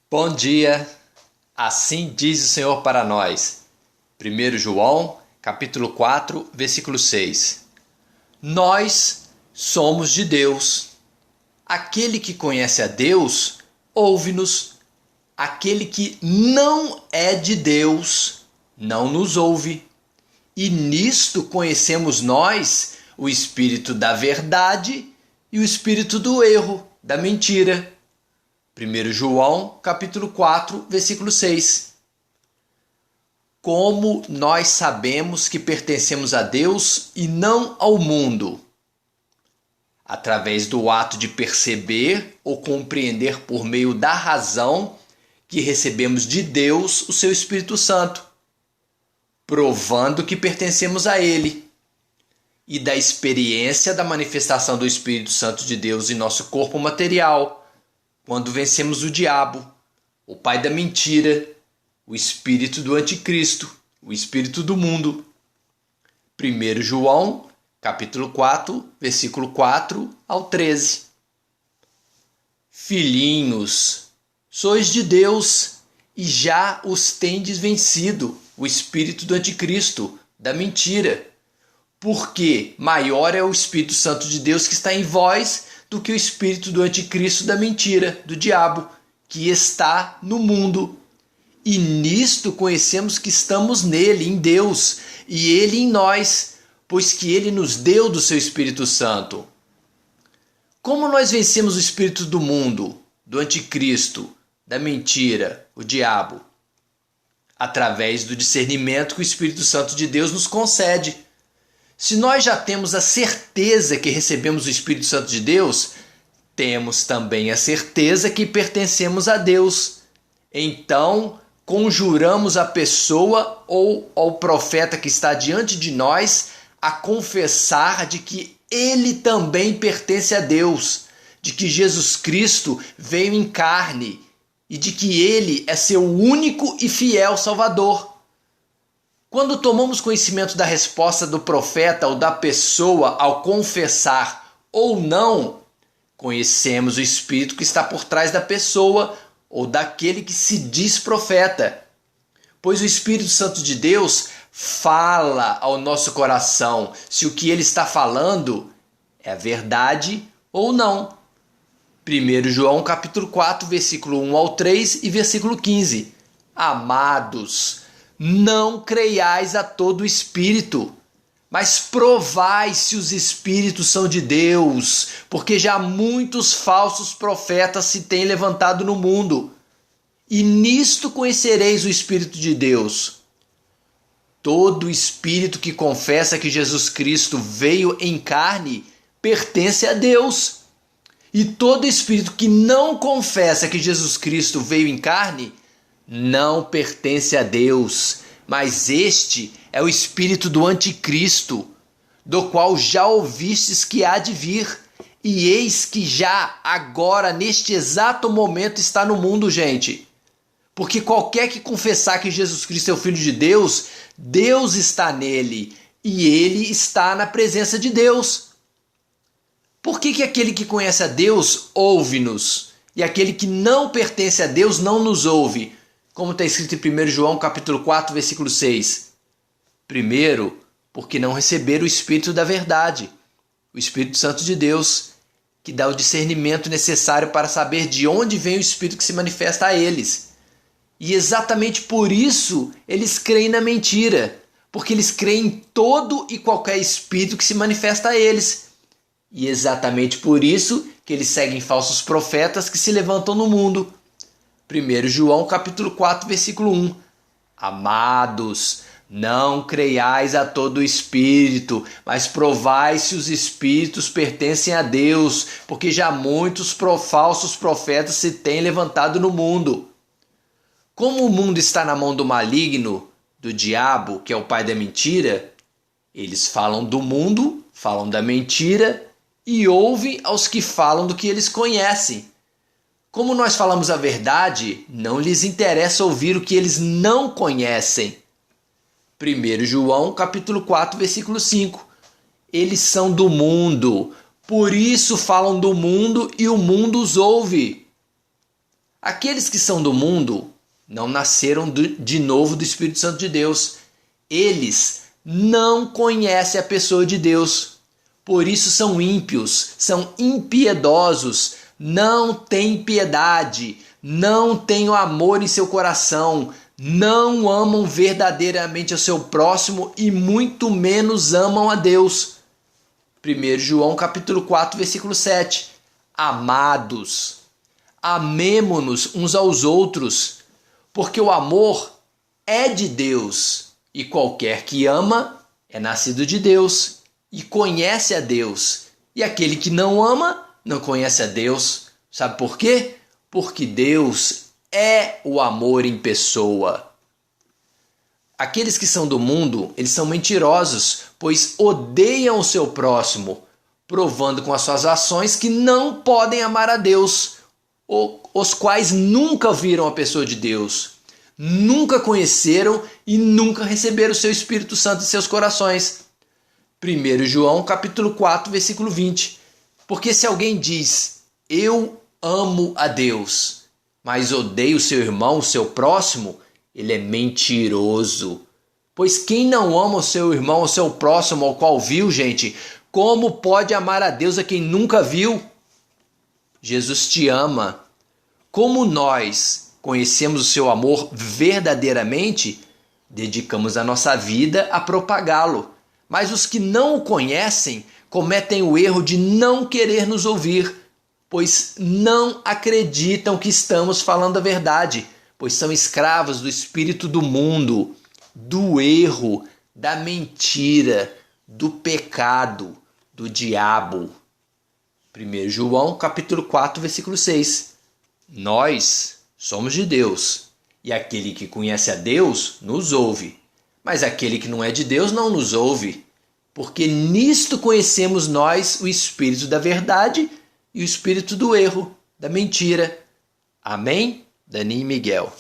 Bom dia, assim diz o Senhor para nós. 1 João, capítulo 4, versículo 6. Nós somos de Deus. Aquele que conhece a Deus, ouve-nos. Aquele que não é de Deus, não nos ouve. E nisto conhecemos nós o espírito da verdade e o espírito do erro, da mentira. 1 João, capítulo 4, versículo 6. Como nós sabemos que pertencemos a Deus e não ao mundo? Através do ato de perceber ou compreender por meio da razão que recebemos de Deus o seu Espírito Santo, provando que pertencemos a Ele, e da experiência da manifestação do Espírito Santo de Deus em nosso corpo material, quando vencemos o diabo, o pai da mentira, o espírito do anticristo, o espírito do mundo. 1 João, capítulo 4, versículo 4 ao 13. Filhinhos, sois de Deus e já os tendes vencido, o espírito do anticristo, da mentira. Porque maior é o Espírito Santo de Deus que está em vós do que o espírito do anticristo da mentira, do diabo, que está no mundo. E nisto conhecemos que estamos nele, em Deus, e ele em nós, pois que ele nos deu do seu Espírito Santo. Como nós vencemos o espírito do mundo, do anticristo, da mentira, o diabo? Através do discernimento que o Espírito Santo de Deus nos concede. Se nós já temos a certeza que recebemos o Espírito Santo de Deus, temos também a certeza que pertencemos a Deus. Então, conjuramos a pessoa ou ao profeta que está diante de nós a confessar de que ele também pertence a Deus, de que Jesus Cristo veio em carne e de que ele é seu único e fiel Salvador. Quando tomamos conhecimento da resposta do profeta ou da pessoa ao confessar ou não, conhecemos o espírito que está por trás da pessoa ou daquele que se diz profeta. Pois o Espírito Santo de Deus fala ao nosso coração se o que ele está falando é verdade ou não. 1 João capítulo 4, versículo 1 ao 3 e versículo 15. Amados, não creiais a todo espírito, mas provai se os espíritos são de Deus, porque já muitos falsos profetas se têm levantado no mundo. E nisto conhecereis o Espírito de Deus. Todo espírito que confessa que Jesus Cristo veio em carne pertence a Deus. E todo espírito que não confessa que Jesus Cristo veio em carne não pertence a Deus, mas este é o espírito do anticristo, do qual já ouvistes que há de vir, e eis que já agora, neste exato momento, está no mundo, gente. Porque qualquer que confessar que Jesus Cristo é o Filho de Deus, Deus está nele, e ele está na presença de Deus. Por que aquele que conhece a Deus ouve-nos, e aquele que não pertence a Deus não nos ouve? Como está escrito em 1 João capítulo 4, versículo 6. Primeiro, porque não receberam o Espírito da verdade, o Espírito Santo de Deus, que dá o discernimento necessário para saber de onde vem o Espírito que se manifesta a eles. E exatamente por isso eles creem na mentira, porque eles creem em todo e qualquer Espírito que se manifesta a eles. E exatamente por isso que eles seguem falsos profetas que se levantam no mundo. 1 João capítulo 4, versículo 1. Amados, não creiais a todo espírito, mas provai se os espíritos pertencem a Deus, porque já muitos falsos profetas se têm levantado no mundo. Como o mundo está na mão do maligno, do diabo, que é o pai da mentira, eles falam do mundo, falam da mentira e ouvem aos que falam do que eles conhecem. Como nós falamos a verdade, não lhes interessa ouvir o que eles não conhecem. 1 João capítulo 4, versículo 5. Eles são do mundo, por isso falam do mundo e o mundo os ouve. Aqueles que são do mundo não nasceram de novo do Espírito Santo de Deus. Eles não conhecem a pessoa de Deus. Por isso são ímpios, são impiedosos, não têm piedade, não têm o amor em seu coração, não amam verdadeiramente o seu próximo e muito menos amam a Deus. 1 João capítulo 4, versículo 7. Amados, amemo-nos uns aos outros, porque o amor é de Deus, e qualquer que ama é nascido de Deus e conhece a Deus. E aquele que não ama não conhece a Deus. Sabe por quê? Porque Deus é o amor em pessoa. Aqueles que são do mundo, eles são mentirosos, pois odeiam o seu próximo, provando com as suas ações que não podem amar a Deus, os quais nunca viram a pessoa de Deus, nunca conheceram e nunca receberam o seu Espírito Santo em seus corações. 1 João capítulo 4, versículo 20. Porque se alguém diz, eu amo a Deus, mas odeia o seu irmão, o seu próximo, ele é mentiroso. Pois quem não ama o seu irmão, o seu próximo, ao qual viu, gente, como pode amar a Deus a quem nunca viu? Jesus te ama. Como nós conhecemos o seu amor verdadeiramente, dedicamos a nossa vida a propagá-lo. Mas os que não o conhecem cometem o erro de não querer nos ouvir, pois não acreditam que estamos falando a verdade, pois são escravos do espírito do mundo, do erro, da mentira, do pecado, do diabo. 1 João capítulo 4, versículo 6. Nós somos de Deus, e aquele que conhece a Deus nos ouve, mas aquele que não é de Deus não nos ouve, porque nisto conhecemos nós o espírito da verdade e o espírito do erro, da mentira. Amém? Dani e Miguel.